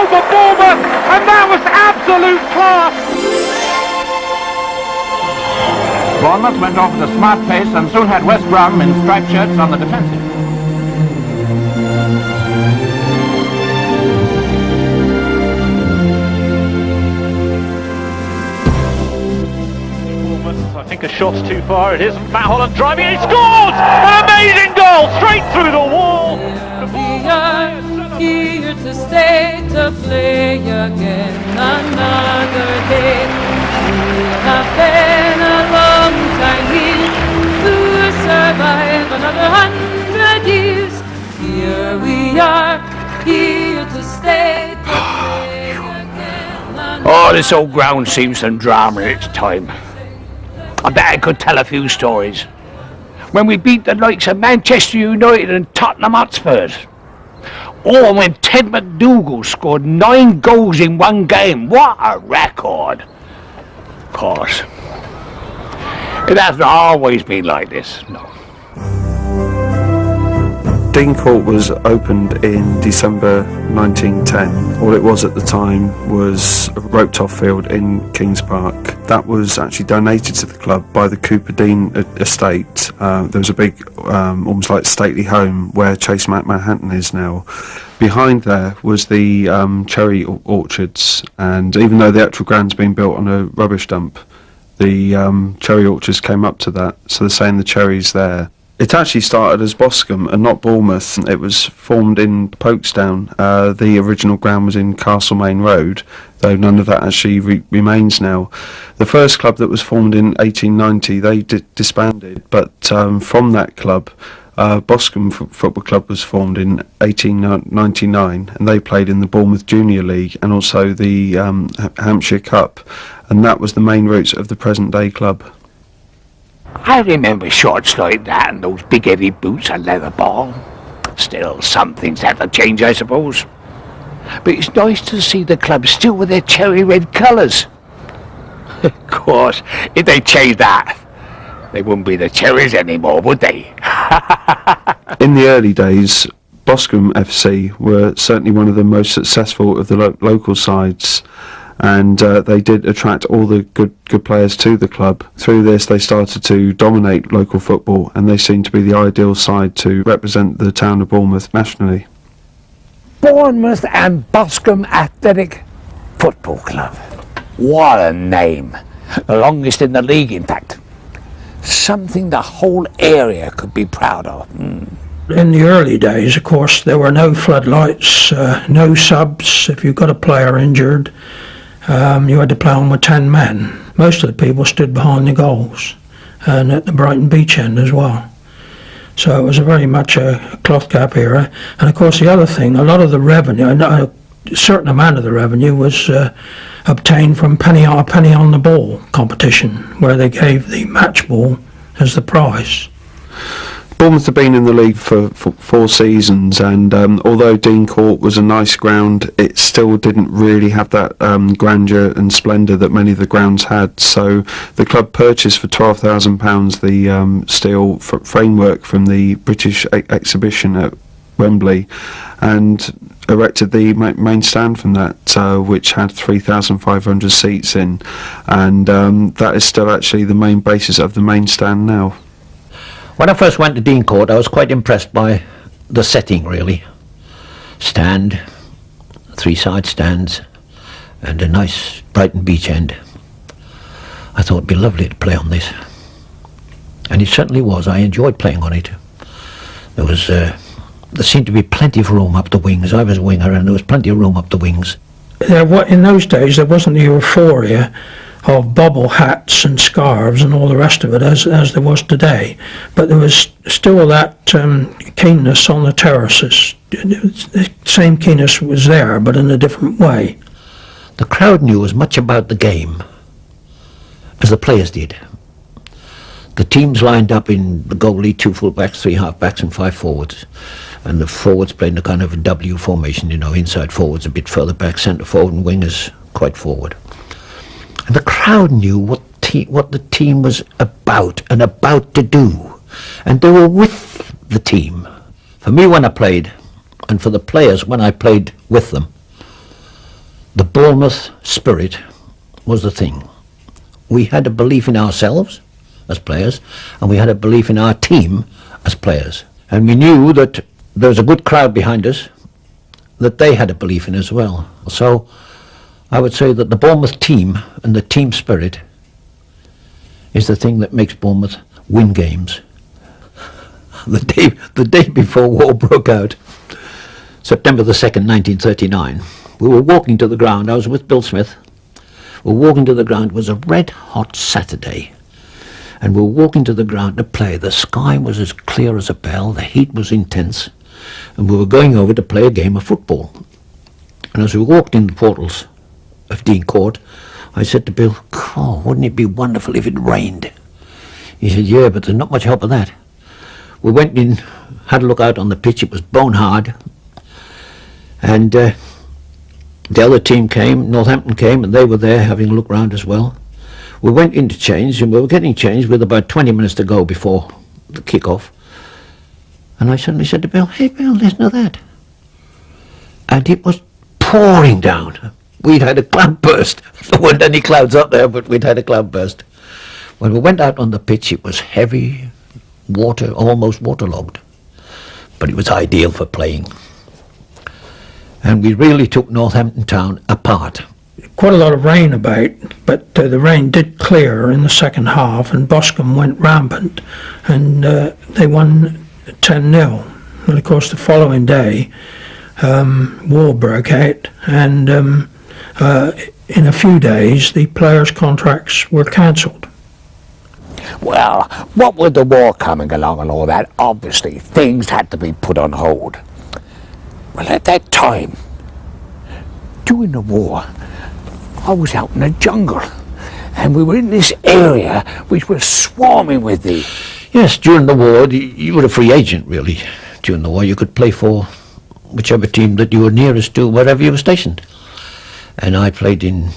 goal for Bournemouth, and that was absolute class. Bournemouth went off at a smart pace and soon had West Brom in striped shirts on the defensive. I think a shot's too far, it isn't. Matt Holland driving, he scores! An amazing goal, straight through the wall! We are here to stay, to play again another day. We have been a long time here to survive another 100 years. Here we are, here to stay, to play again. Oh, this old ground seems some drama in its time. I bet I could tell a few stories. When we beat the likes of Manchester United and Tottenham Hotspurs. Or when Ted McDougall scored 9 goals in one game. What a record! Of course. It hasn't always been like this, no. Dean Court was opened in December 1910. All it was at the time was a roped-off field in Kings Park. That was actually donated to the club by the Cooper Dean estate. There was a big, almost like stately home where Chase Manhattan is now. Behind there was the cherry orchards, and even though the actual ground's been built on a rubbish dump, the cherry orchards came up to that, so they're saying the cherries there. It actually started as Boscombe and not Bournemouth. It was formed in Folkestone. The original ground was in Castlemaine Road, though none of that actually remains now. The first club that was formed in 1890, they disbanded, but from that club, Boscombe Football Club was formed in 1899, and they played in the Bournemouth Junior League and also the Hampshire Cup, and that was the main roots of the present-day club. I remember shorts like that and those big heavy boots and leather ball. Still, some things have to change, I suppose. But it's nice to see the club still with their cherry red colours. Of course, if they changed that, they wouldn't be the Cherries anymore, would they? In the early days, Boscombe FC were certainly one of the most successful of the local sides, and they did attract all the good players to the club. Through this, they started to dominate local football, and they seemed to be the ideal side to represent the town of Bournemouth nationally. Bournemouth and Boscombe Athletic Football Club. What a name. The longest in the league, in fact. Something the whole area could be proud of. In the early days, of course, there were no floodlights, no subs. If you got a player injured, you had to play on with 10 men. Most of the people stood behind the goals and at the Brighton beach end as well. So it was very much a cloth cap era. And of course the other thing, a lot of the revenue, a certain amount of the revenue was obtained from penny on the ball competition, where they gave the match ball as the prize. Bournemouth have been in the league for 4 seasons, and although Dean Court was a nice ground, it still didn't really have that grandeur and splendour that many of the grounds had. So the club purchased for £12,000 the steel framework from the British exhibition at Wembley and erected the main stand from that, which had 3,500 seats in, and that is still actually the main basis of the main stand now. When I first went to Dean Court, I was quite impressed by the setting, really. Stand, 3 side stands, and a nice Brighton beach end. I thought it'd be lovely to play on this. And it certainly was. I enjoyed playing on it. There seemed to be plenty of room up the wings. I was a winger, and there was plenty of room up the wings. In those days, there wasn't the euphoria of bobble hats and scarves and all the rest of it as there was today, but there was still that keenness on the terraces. The same keenness was there, but in a different way. The crowd knew as much about the game as the players did. The teams lined up in the goalie, 2 full-backs, 3 half-backs and 5 forwards, and the forwards playing a kind of a W formation, inside forwards a bit further back, centre forward, and wingers quite forward. And the crowd knew what the team was about and about to do, and they were with the team. For me when I played, and for the players when I played with them, the Bournemouth spirit was the thing. We had a belief in ourselves as players, and we had a belief in our team as players. And we knew that there was a good crowd behind us, that they had a belief in as well. So I would say that the Bournemouth team and the team spirit is the thing that makes Bournemouth win games. The day before war broke out, September the 2nd, 1939, we were walking to the ground. I was with Bill Smith. We were walking to the ground. It was a red-hot Saturday. And we were walking to the ground to play. The sky was as clear as a bell. The heat was intense. And we were going over to play a game of football. And as we walked in the portals of Dean Court, I said to Bill, "Oh, wouldn't it be wonderful if it rained?" He said, "Yeah, but there's not much help of that." We went in, had a look out on the pitch. It was bone hard. And the other team came, Northampton came, and they were there having a look round as well. We went in to change, and we were getting changed with about 20 minutes to go before the kick-off. And I suddenly said to Bill, "Hey, Bill, listen to that." And it was pouring down. We'd had a cloudburst. There weren't any clouds up there, but we'd had a cloudburst. When we went out on the pitch, it was heavy, water, almost waterlogged. But it was ideal for playing. And we really took Northampton Town apart. Quite a lot of rain about, but the rain did clear in the second half, and Boscombe went rampant, and they won 10-0. And of course the following day war broke out, and in a few days the players' contracts were cancelled. Well, what with the war coming along and all that, obviously things had to be put on hold. Well, at that time, during the war, I was out in the jungle, and we were in this area which was swarming with the... Yes, during the war, you were a free agent, really. During the war, you could play for whichever team that you were nearest to, wherever you were stationed. And I played in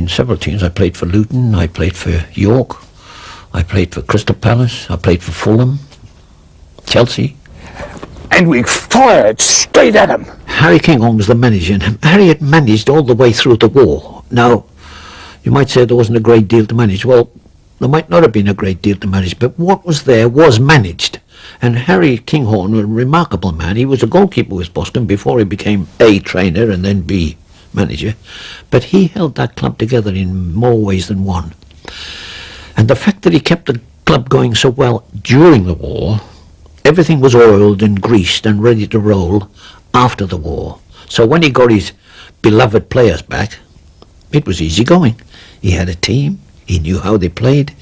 several teams. I played for Luton, I played for York, I played for Crystal Palace, I played for Fulham, Chelsea. And we fired straight at them. Harry Kinghorn was the manager, and Harry had managed all the way through the war. Now, you might say there wasn't a great deal to manage. Well, there might not have been a great deal to manage, but what was there was managed. And Harry Kinghorn was a remarkable man. He was a goalkeeper with Boston before he became A, trainer and then B, manager. But he held that club together in more ways than one. And the fact that he kept the club going so well during the war, everything was oiled and greased and ready to roll after the war. So when he got his beloved players back, it was easy going. He had a team, he knew how they played,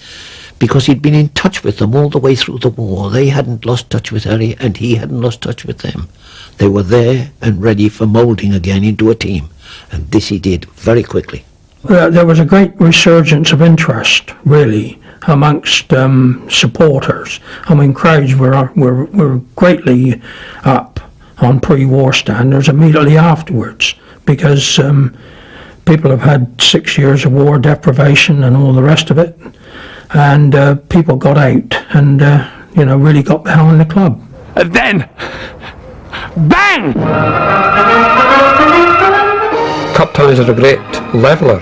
because he'd been in touch with them all the way through the war. They hadn't lost touch with Harry, and he hadn't lost touch with them. They were there and ready for moulding again into a team, and this he did very quickly. There was a great resurgence of interest, really, amongst supporters. I mean, crowds were greatly up on pre-war standards immediately afterwards, because people have had 6 years of war deprivation and all the rest of it, and people got out and really got behind the club. And then, bang! Cup ties are a great leveller.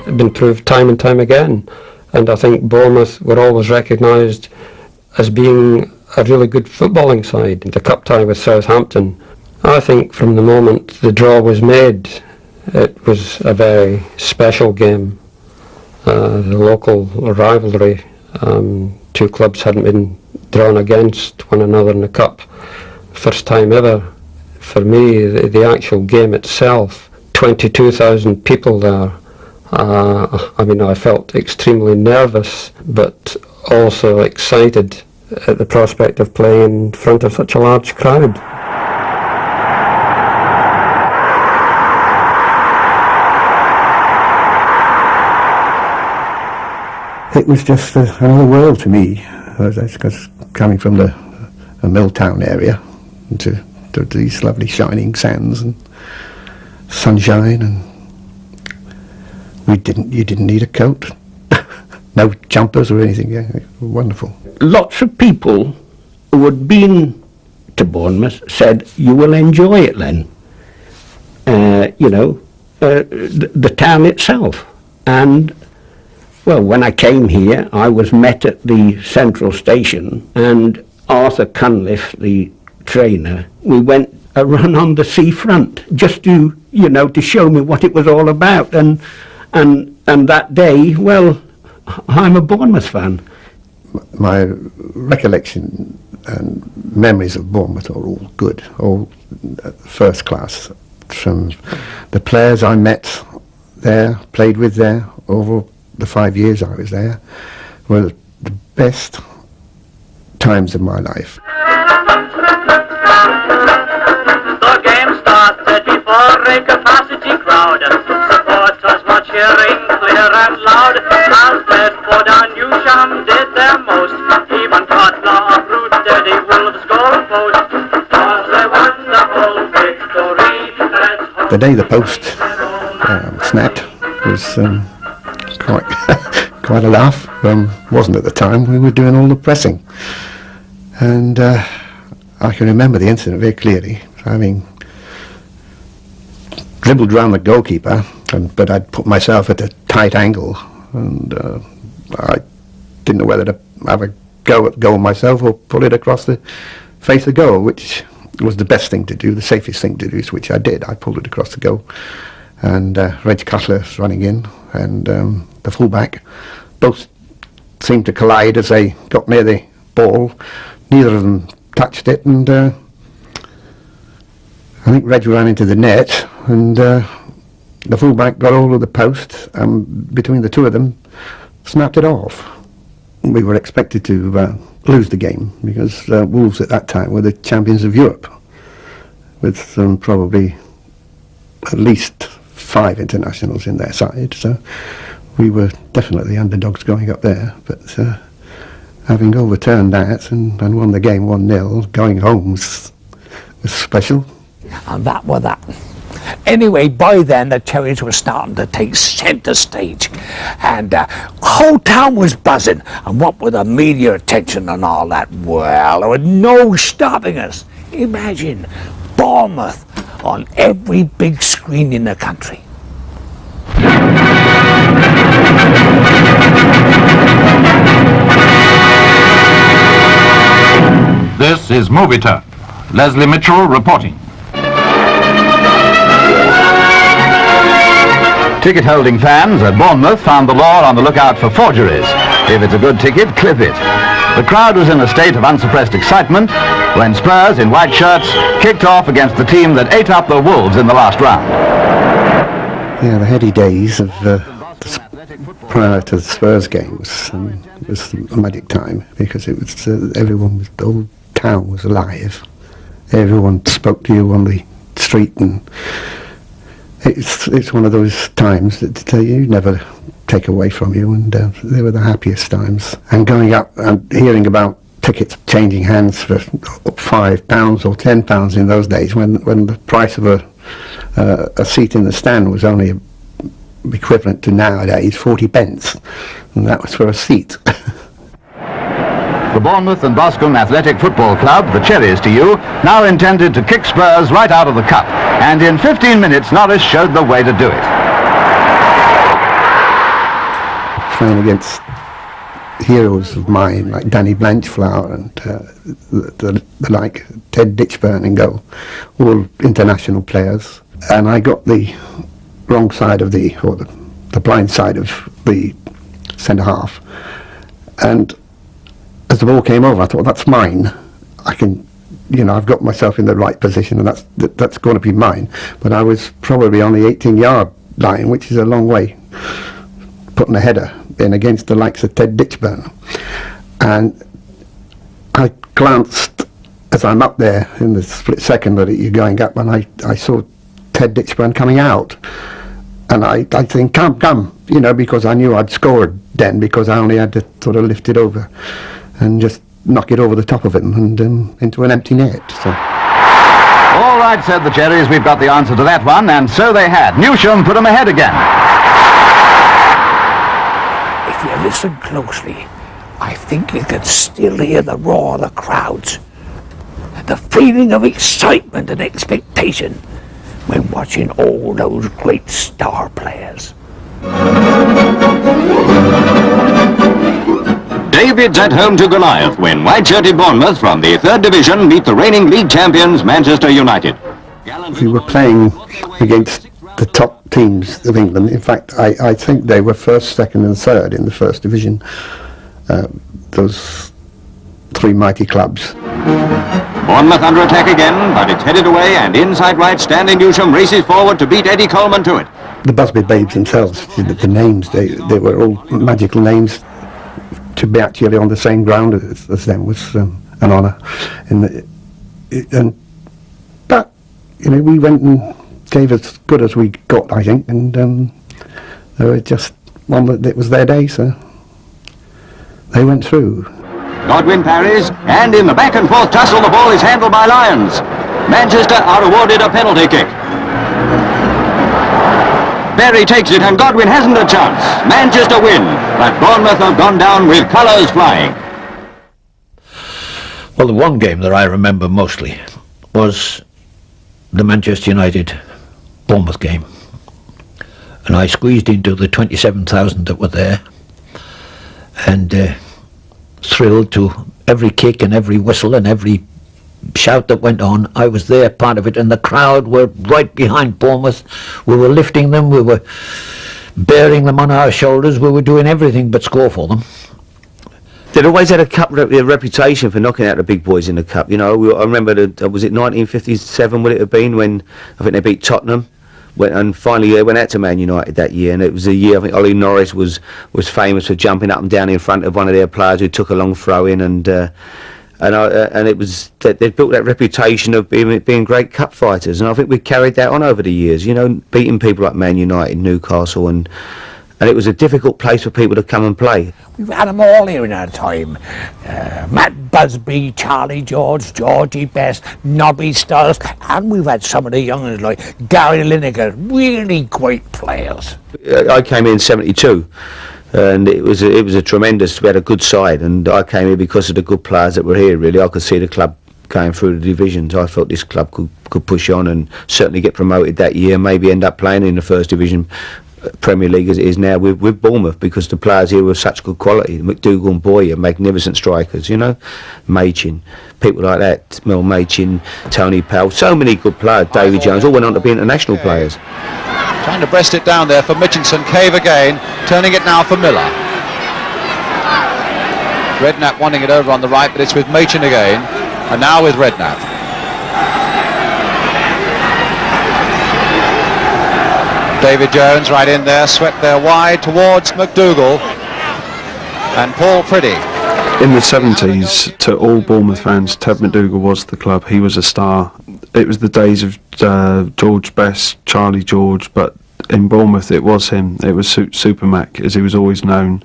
It's been proved time and time again, and I think Bournemouth were always recognised as being a really good footballing side. The cup tie with Southampton, I think from the moment the draw was made, it was a very special game. The local rivalry, two clubs hadn't been drawn against one another in the cup. First time ever. For me, the actual game itself, 22,000 people there. I felt extremely nervous, but also excited at the prospect of playing in front of such a large crowd. It was just another world to me, because coming from the Milltown area to these lovely shining sands and sunshine, and you didn't need a coat, no jumpers or anything. Yeah, wonderful. Lots of people who had been to Bournemouth said, "You will enjoy it, Len. the town itself. And, well, when I came here, I was met at the central station, and Arthur Cunliffe, the trainer, we went a run on the seafront just to, to show me what it was all about. And that day, well, I'm a Bournemouth fan. My recollection and memories of Bournemouth are all good, all first class. From the players I met there, played with there, over the 5 years I was there, were the best times of my life. The game started before a capacity crowd. Supporters were cheering clear and loud. As Bedford and Newsham did their most, even Cutler uprooted a Wolves goalpost. Was a wonderful victory. The day the post snapped was quite a laugh. Wasn't at the time. We were doing all the pressing, and I can remember the incident very clearly. Having dribbled round the goalkeeper, but I'd put myself at a tight angle, and I didn't know whether to have a go at goal myself or pull it across the face of goal, which was the best thing to do, the safest thing to do, which I did. I pulled it across the goal, and Reg Cutler's running in, and the fullback, both seemed to collide as they got near the ball. Neither of them touched it, and I think Reg ran into the net, and the fullback got hold of the post, and between the two of them, snapped it off. We were expected to lose the game because Wolves at that time were the champions of Europe, with probably at least 5 internationals in their side. So we were definitely underdogs going up there. But having overturned that and won the game 1-0, going home was special. And that were that. Anyway, by then the Cherries were starting to take centre stage, and the whole town was buzzing, and what with the media attention and all that, well, there was no stopping us. Imagine Bournemouth on every big screen in the country. This is Movie Turn. Leslie Mitchell reporting. Ticket-holding fans at Bournemouth found the law on the lookout for forgeries. If it's a good ticket, clip it. The crowd was in a state of unsuppressed excitement when Spurs, in white shirts, kicked off against the team that ate up the Wolves in the last round. Yeah, the heady days of prior to the Spurs games was a magic time, because it was everyone, the whole town was alive. Everyone spoke to you on the street, and it's one of those times that you never take away from you, and they were the happiest times. And going up and hearing about tickets changing hands for £5 or £10 in those days, when the price of a seat in the stand was only equivalent to nowadays 40 pence, and that was for a seat. The Bournemouth and Boscombe Athletic Football Club, the Cherries to you, now intended to kick Spurs right out of the cup, and in 15 minutes Norris showed the way to do it. Playing against heroes of mine like Danny Blanchflower and the like Ted Ditchburn in goal, all international players, and I got the wrong side of the blind side of the centre half, and as the ball came over, I thought, that's mine. I can, I've got myself in the right position, and that's going to be mine. But I was probably on the 18-yard line, which is a long way, putting a header in against the likes of Ted Ditchburn. And I glanced as I'm up there in the split second that you're going up, and I saw Ted Ditchburn coming out. And I think, come, because I knew I'd scored then, because I only had to sort of lift it over and just knock it over the top of it and into an empty net. So. All right, said the Cherries, we've got the answer to that one, and so they had. Newsham put them ahead again. If you listen closely, I think you can still hear the roar of the crowds, the feeling of excitement and expectation. when watching all those great star players. David's at home to Goliath when white-shirted Bournemouth from the 3rd Division meet the reigning league champions Manchester United. We were playing against the top teams of England. In fact, I think they were 1st, 2nd and 3rd in the 1st Division, those 3 mighty clubs. Bournemouth under attack again, but it's headed away, and inside right, Stanley Newsham races forward to beat Eddie Coleman to it. The Busby Babes themselves, the names, they were all magical names. To be actually on the same ground as them was an honour. But, you know, we went and gave as good as we got, I think, and they were just it was their day, so they went through. Godwin parries, and in the back and forth tussle, the ball is handled by Lyons. Manchester are awarded a penalty kick. Berry takes it, and Godwin hasn't a chance. Manchester win, but Bournemouth have gone down with colours flying. Well, the one game that I remember mostly was the Manchester United Bournemouth game. And I squeezed into the 27,000 that were there, and thrilled to every kick and every whistle and every shout that went on. I was there, part of it, and the crowd were right behind Bournemouth. We were lifting them, we were bearing them on our shoulders, we were doing everything but score for them. They'd always had a reputation for knocking out the big boys in the cup. You know, I remember, was it 1957 would it have been, when I think they beat Tottenham, and finally they went out to Man United that year, and it was a year I think Ollie Norris was famous for jumping up and down in front of one of their players who took a long throw in, and it was that they'd built that reputation of being great cup fighters, and I think we carried that on over the years. You know, beating people like Man United, Newcastle, and it was a difficult place for people to come and play. We've had them all here in our time. Matt Busby, Charlie George, Georgie Best, Nobby Stiles, and we've had some of the youngers like Gary Lineker, really great players. I came in '72. And it was a tremendous. We had a good side, and I came here because of the good players that were here. Really, I could see the club going through the divisions. I felt this club could push on and certainly get promoted that year. Maybe end up playing in the 1st Division Premier League as it is now with Bournemouth, because the players here were such good quality. McDougall and Boyer, magnificent strikers. You know, Machin, people like that. Mel Machin, Tony Powell, so many good players. David Jones, all went on to be international players. Trying to breast it down there for Mitchinson. Cave again, turning it now for Miller. Redknapp wanting it over on the right, but it's with Machin again, and now with Redknapp. David Jones right in there, swept there wide towards McDougall, and Paul Priddy. In the 70s, to all Bournemouth fans, Ted McDougall was the club. He was a star. It was the days of George Best, Charlie George, but in Bournemouth it was him. It was Super Mac, as he was always known.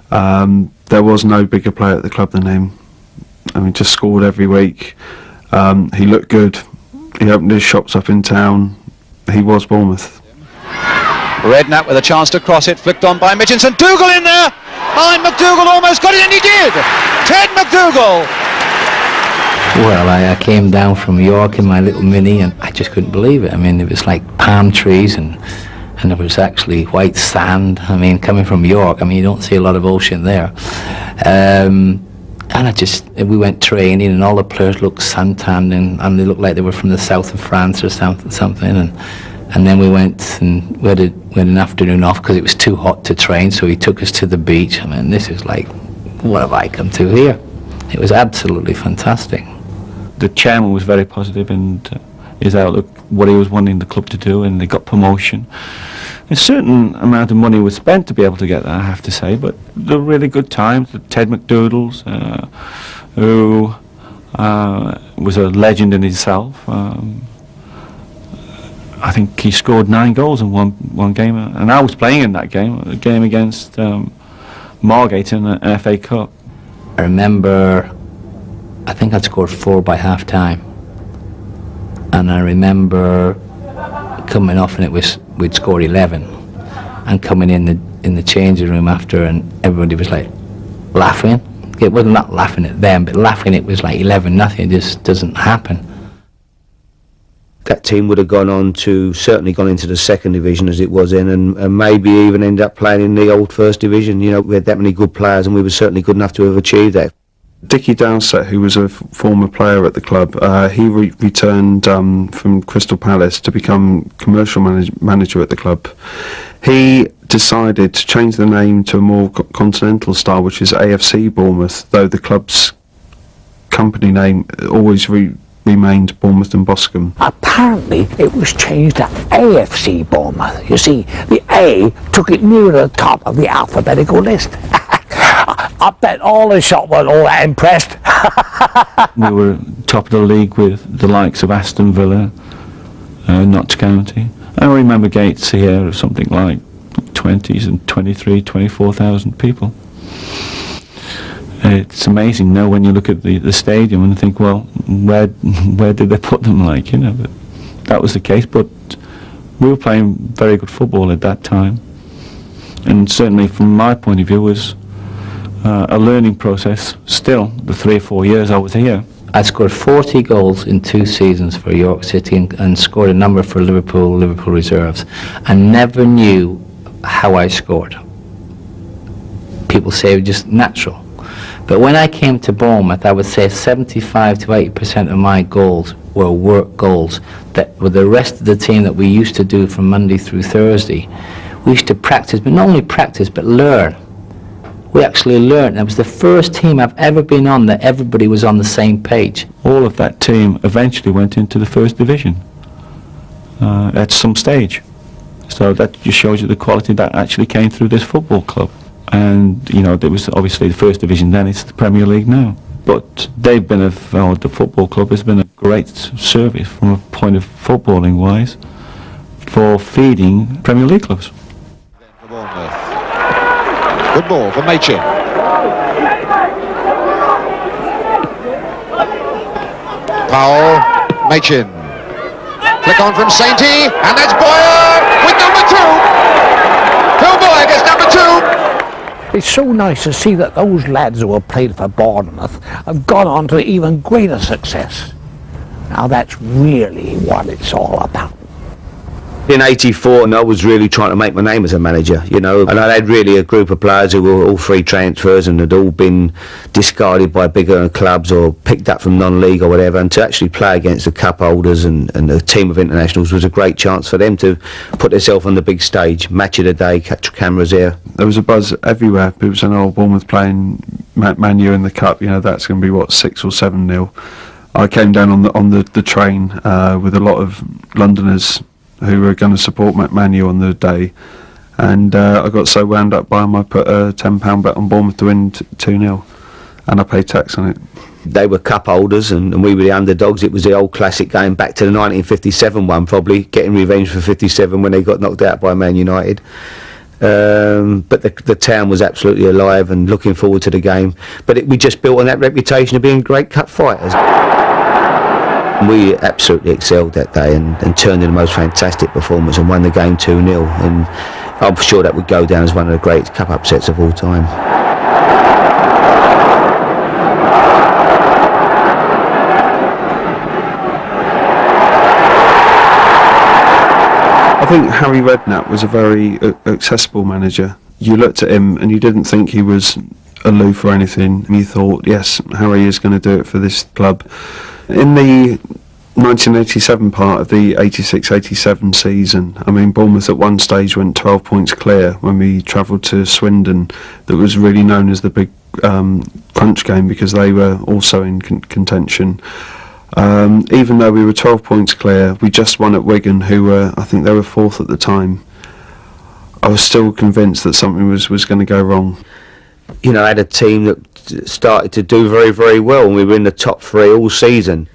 There was no bigger player at the club than him. I mean, just scored every week. He looked good. He opened his shops up in town. He was Bournemouth. Redknapp with a chance to cross it, flicked on by Mitchinson. Dougal in there! And McDougall almost got it, and he did! Ted McDougall! Well, I came down from York in my little Mini, and I just couldn't believe it. I mean, it was like palm trees, and there was actually white sand. I mean, coming from York, I mean, you don't see a lot of ocean there. And we went training, and all the players looked suntanned, and they looked like they were from the south of France or something. And then we went and we had an afternoon off because it was too hot to train, so he took us to the beach. I mean, this is like, what have I come to here? It was absolutely fantastic. The chairman was very positive, and his outlook, what he was wanting the club to do, and they got promotion. A certain amount of money was spent to be able to get that, I have to say, but the really good times. The Ted McDougall's, who was a legend in himself. I think he scored 9 goals in one game, and I was playing in that game, a game against Margate in an FA Cup. I remember, I think I'd scored 4 by half time, and I remember coming off, and we'd scored 11, and coming in the changing room after, and everybody was like laughing. It wasn't not laughing at them, but laughing. It was like 11-0. It just doesn't happen. that team would have gone on to, certainly gone into the second division as it was in, and maybe even end up playing in the old first division. You know, we had that many good players, and we were certainly good enough to have achieved that. Dickie Dowsett, who was a former player at the club, he returned from Crystal Palace to become commercial manager at the club. He decided to change the name to a more continental style, which is AFC Bournemouth, though the club's company name always remained Bournemouth and Boscombe. Apparently it was changed to AFC Bournemouth. You see, the A took it near the top of the alphabetical list. I bet all the shop weren't all that impressed. We were top of the league with the likes of Aston Villa, Notts County. I remember gates here of something like 20s and 24,000 people. It's amazing now when you look at the stadium and think, well, where did they put them, like, you know? But that was the case, but we were playing very good football at that time, and certainly from my point of view was a learning process still, the 3 or 4 years I was here. I scored 40 goals in 2 seasons for York City and scored a number for Liverpool reserves. I never knew how I scored. People say it was just natural. But when I came to Bournemouth, I would say 75 to 80% of my goals were work goals that with the rest of the team that we used to do from Monday through Thursday. We used to practice, but not only practice, but learn. We actually learned. It was the first team I've ever been on that everybody was on the same page. All of that team eventually went into the first division at some stage. So that just shows you the quality that actually came through this football club. And, you know, there was obviously the first division then, it's the Premier League now. But they've been, the football club has been a great service from a point of footballing wise for feeding Premier League clubs. Good ball for Machin. Powell, Machin. Flick on from Sainty, and that's Boyer with number 2. Phil Boyer gets number 2. It's so nice to see that those lads who have played for Bournemouth have gone on to even greater success. Now that's really what it's all about. In '84, and I was really trying to make my name as a manager, you know, and I had really a group of players who were all free transfers and had all been discarded by bigger clubs or picked up from non-league or whatever, and to actually play against the cup holders and a team of internationals was a great chance for them to put themselves on the big stage, match of the day, catch cameras here. There was a buzz everywhere. People saying, oh, Bournemouth playing Man U in the cup, you know, that's going to be, what, 6 or 7-0. I came down on the train with a lot of Londoners who were going to support Man U on the day, and I got so wound up by them I put a £10 bet on Bournemouth to win 2-0, and I paid tax on it. They were cup holders and we were the underdogs. It was the old classic going back to the 1957 one, probably, getting revenge for 57 when they got knocked out by Man United. But the town was absolutely alive and looking forward to the game, but we just built on that reputation of being great cup fighters. We absolutely excelled that day and turned in the most fantastic performance and won the game 2-0, and I'm sure that would go down as one of the great cup upsets of all time. I think Harry Redknapp was a very accessible manager. You looked at him and you didn't think he was aloof or anything. You thought, yes, Harry is going to do it for this club. In the 1987 part of the 86-87 season, I mean, Bournemouth at one stage went 12 points clear when we travelled to Swindon, that was really known as the big crunch game because they were also in contention. Even though we were 12 points clear, we just won at Wigan, who were, I think they were 4th at the time. I was still convinced that something was going to go wrong. You know, I had a team that started to do very, very well, and we were in the top 3 all season.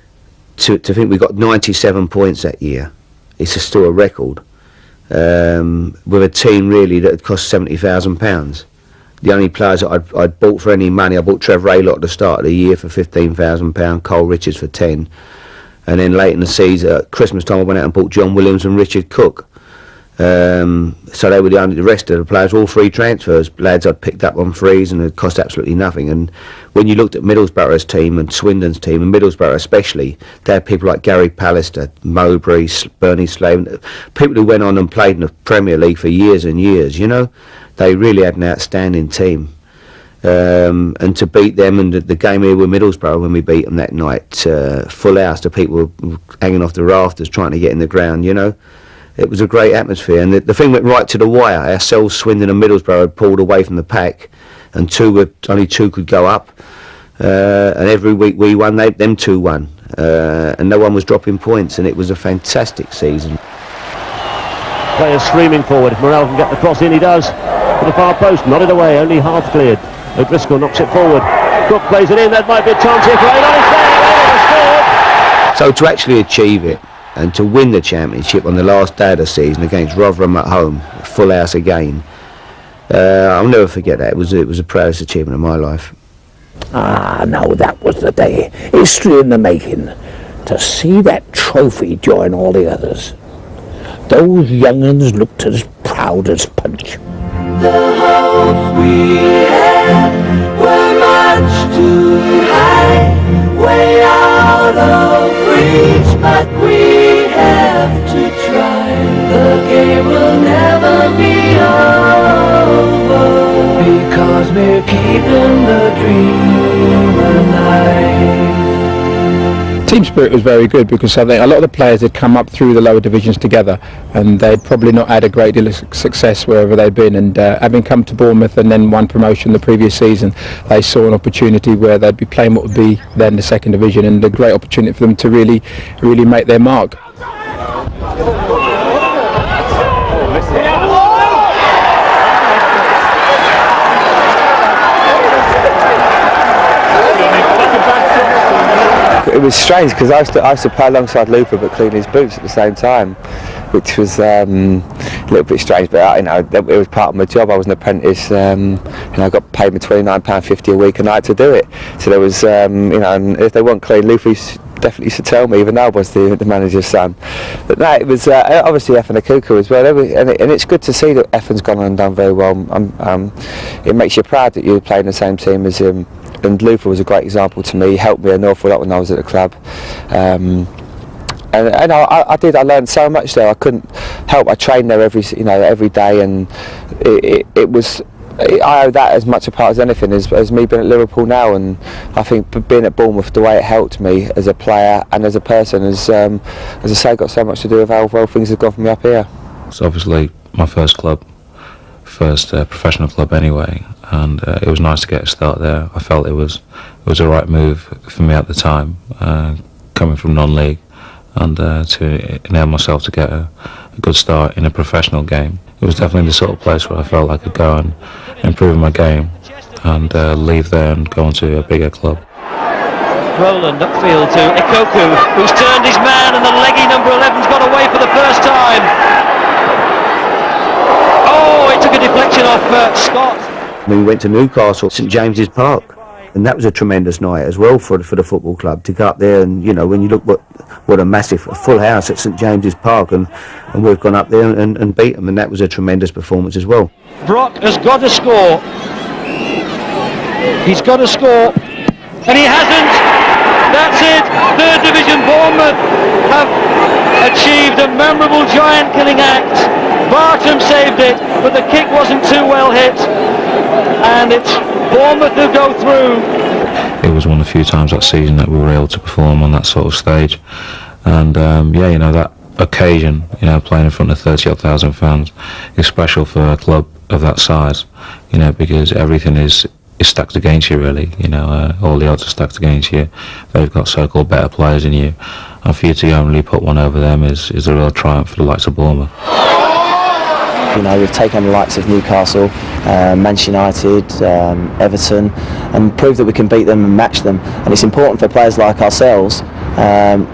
To think we got 97 points that year, it's still a record, with a team really that had cost £70,000. The only players that I'd bought for any money, I bought Trevor Aylott at the start of the year for £15,000, Cole Richards for 10, and then late in the season, at Christmas time, I went out and bought John Williams and Richard Cook. So they were the rest of the players, all free transfers, lads I'd picked up on frees and it cost absolutely nothing. And when you looked at Middlesbrough's team and Swindon's team, and Middlesbrough especially, they had people like Gary Pallister, Mowbray, Bernie Slade, people who went on and played in the Premier League for years and years, you know. They really had an outstanding team. And to beat them, and the game here with Middlesbrough when we beat them that night, full house, the people were hanging off the rafters trying to get in the ground, you know. It was a great atmosphere, and the thing went right to the wire. Ourselves, Swindon and Middlesbrough had pulled away from the pack, and only two could go up. And every week we won, them two won. And no one was dropping points, and it was a fantastic season. Players streaming forward. Morrell can get the cross in, he does. To the far post, nodded away, only half cleared. O'Driscoll knocks it forward. Cook plays it in, that might be a chance here for Avon. It's there, Avon has scored! So to actually achieve it, and to win the championship on the last day of the season against Rotherham at home, full house again, I'll never forget that. It was the proudest achievement of my life. Ah, now that was the day. History in the making. To see that trophy join all the others. Those young'uns looked as proud as punch. The hopes we had were much too high, way out of reach, but we have to try. The game will never be over, because we're keeping the dream alive. Team spirit was very good, because I think a lot of the players had come up through the lower divisions together, and they'd probably not had a great deal of success wherever they'd been, and having come to Bournemouth and then won promotion the previous season, they saw an opportunity where they'd be playing what would be then the second division, and a great opportunity for them to really make their mark. It was strange because I used to play alongside Looper but clean his boots at the same time, which was a little bit strange, but it was part of my job. I was an apprentice, and I got paid me £29.50 a week a night to do it. So there was, and if they weren't clean, Looper definitely used to tell me, even though I was the manager's son. But no, it was obviously Effin a Cuckoo as well, and it's good to see that Effin's gone on and done very well. It makes you proud that you're playing the same team as him. And Luther was a great example to me. He helped me an awful lot when I was at the club. And I learned so much there. I couldn't help. I trained there every day, and it was. I owe that as much a part as anything as me being at Liverpool now, and I think being at Bournemouth, the way it helped me as a player and as a person, as I say, got so much to do with how well things have gone for me up here. It's obviously my first club, first professional club anyway, and it was nice to get a start there. I felt it was a right move for me at the time, coming from non-league, and to enable myself to get a good start in a professional game. It was definitely the sort of place where I felt I could go and improve my game and leave there and go on to a bigger club. Roland upfield to Ikoku, who's turned his man, and the leggy number 11's got away for the first time. Oh, it took a deflection off Scott. We went to Newcastle, St James's Park, and that was a tremendous night as well for the football club to go up there. And when you look what a massive full house at St James's Park, and we've gone up there and beat them, and that was a tremendous performance as well. Brock has got to score. He's got to score, and he hasn't. That's it. Third Division Bournemouth have achieved a memorable giant-killing act. Bartram saved it, but the kick wasn't too well hit, and it's Bournemouth who go through. It was one of the few times that season that we were able to perform on that sort of stage, and that occasion, playing in front of 30,000 fans is special for a club of that size, because everything is stacked against you, really. All the odds are stacked against you. They've got so-called better players than you, and for you to only put one over them is a real triumph for the likes of Bournemouth. We've taken on the likes of Newcastle, Manchester United, Everton, and proved that we can beat them and match them. And it's important for players like ourselves,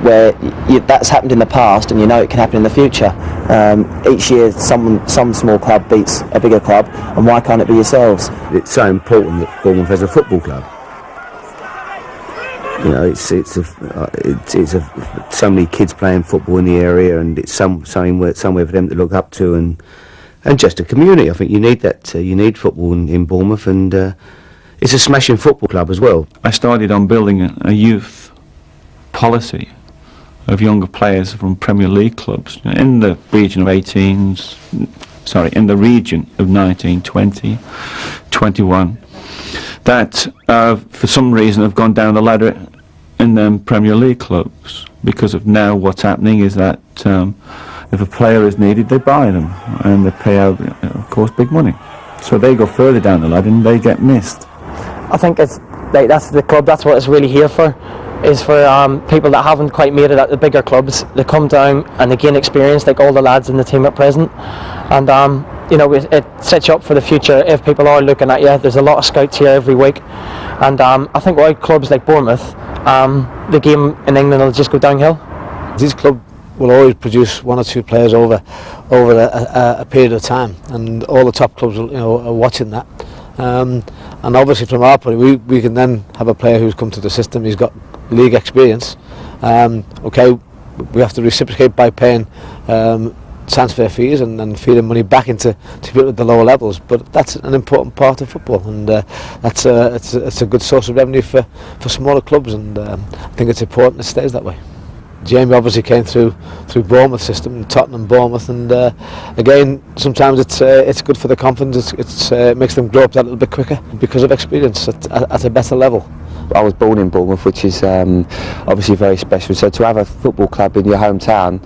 where that's happened in the past, and it can happen in the future. Each year, some small club beats a bigger club, and why can't it be yourselves? It's so important that Bournemouth has a football club. You know, so many kids playing football in the area, and it's somewhere for them to look up to, and just a community. I think you need that. You need football in Bournemouth, and it's a smashing football club as well. I started on building a youth policy of younger players from Premier League clubs in the region of 18s. Sorry, in the region of 19, 20, 21. That for some reason have gone down the ladder in them Premier League clubs, because of now what's happening is that if a player is needed, they buy them, and they pay out, of course, big money. So they go further down the ladder and they get missed. I think it's like that's the club. That's what it's really here for, is for people that haven't quite made it at the bigger clubs. They come down and they gain experience, like all the lads in the team at present, and you know, it sets you up for the future if people are looking at you. There's a lot of scouts here every week, and I think without clubs like Bournemouth, the game in England will just go downhill. This club will always produce one or two players over a period of time, and all the top clubs, are watching that. And obviously, from our point, we can then have a player who's come to the system. He's got league experience. Okay, we have to reciprocate by paying transfer fees and feeding money back into people at the lower levels. But that's an important part of football, and it's a good source of revenue for smaller clubs, and I think it's important it stays that way. Jamie obviously came through Bournemouth system, Tottenham, Bournemouth, and again, sometimes it's good for the confidence. It makes them grow up that little bit quicker because of experience at a better level. I was born in Bournemouth, which is obviously very special. So to have a football club in your hometown,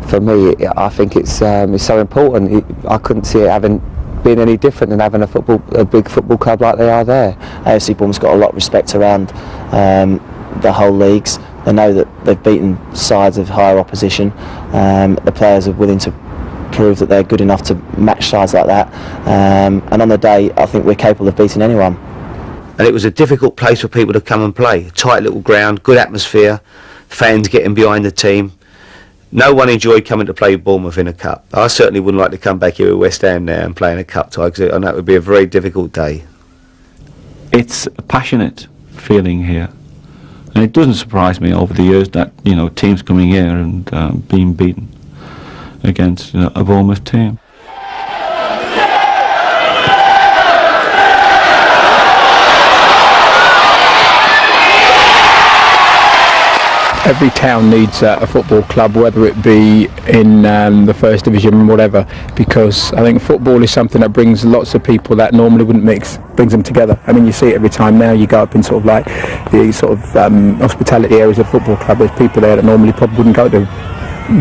for me, I think it's so important. I couldn't see it being any different than having a big football club like they are there. AFC Bournemouth's got a lot of respect around the whole leagues. They know that they've beaten sides of higher opposition. The players are willing to prove that they're good enough to match sides like that. And on the day, I think we're capable of beating anyone. And it was a difficult place for people to come and play. A tight little ground, good atmosphere, fans getting behind the team. No one enjoyed coming to play Bournemouth in a cup. I certainly wouldn't like to come back here at West Ham now and play in a cup tie, because I know it would be a very difficult day. It's a passionate feeling here. And it doesn't surprise me over the years that, teams coming here and being beaten against a Bournemouth team. Every town needs a football club, whether it be in the first division, whatever, because I think football is something that brings lots of people that normally wouldn't mix, brings them together. I mean, you see it every time now. You go up in sort of like the sort of hospitality areas of football club. There's people there that normally probably wouldn't go to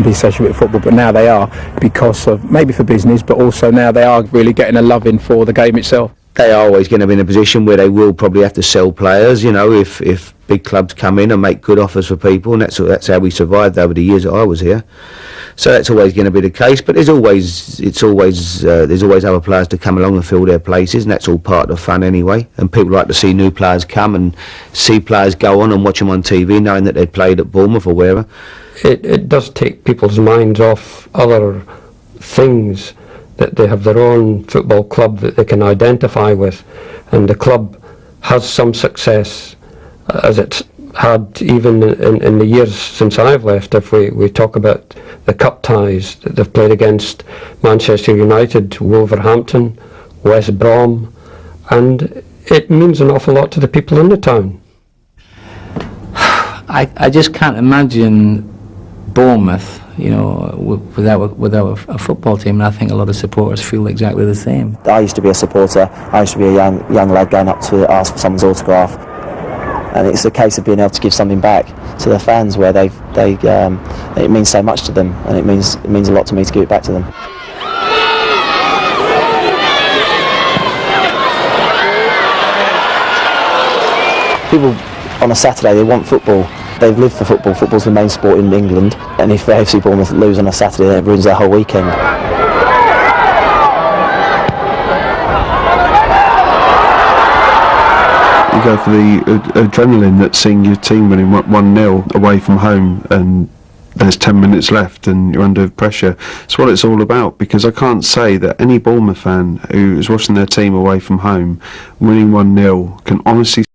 be associated with football, but now they are, because of maybe for business, but also now they are really getting a love in for the game itself. They are always going to be in a position where they will probably have to sell players, if big clubs come in and make good offers for people, and that's how we survived over the years that I was here. So that's always going to be the case, but there's always other players to come along and fill their places, and that's all part of the fun anyway. And people like to see new players come and see players go on and watch them on TV, knowing that they played at Bournemouth or wherever. It does take people's minds off other things, that they have their own football club that they can identify with, and the club has some success, as it's had even in the years since I've left. If we talk about the cup ties that they've played against Manchester United, Wolverhampton, West Brom, and it means an awful lot to the people in the town. I just can't imagine Bournemouth, without a football team, and I think a lot of supporters feel exactly the same. I used to be a supporter. I used to be a young lad going up to ask for someone's autograph, and it's a case of being able to give something back to the fans, where it means so much to them, and it means a lot to me to give it back to them. People on a Saturday, they want football. They've lived for football. Football's the main sport in England, and if AFC Bournemouth lose on a Saturday, then it ruins their whole weekend. You go for the adrenaline that's seeing your team winning 1-0 away from home, and there's 10 minutes left and you're under pressure. It's what it's all about, because I can't say that any Bournemouth fan who is watching their team away from home winning 1-0 can honestly